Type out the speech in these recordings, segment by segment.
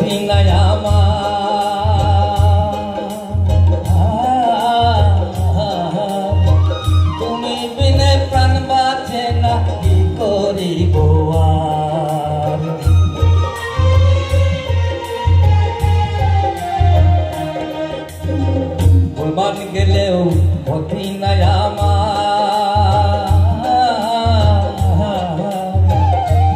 গতি নাই আমার, তুমি বিনে প্রাণ বাঁচে না, কি করিব আর। বলবার গেলেও গতি নাই আমার,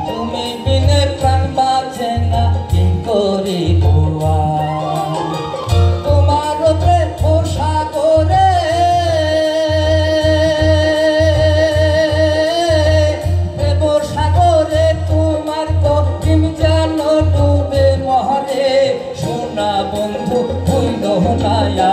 তুমি বিনে প্রাণ বাঁচে না, কি করিব আর। তোমার প্রেম সাগরে প্রেম সাগরে তোমার গতিম যেন ডুবে মহরে, সোনা বন্ধু হইল না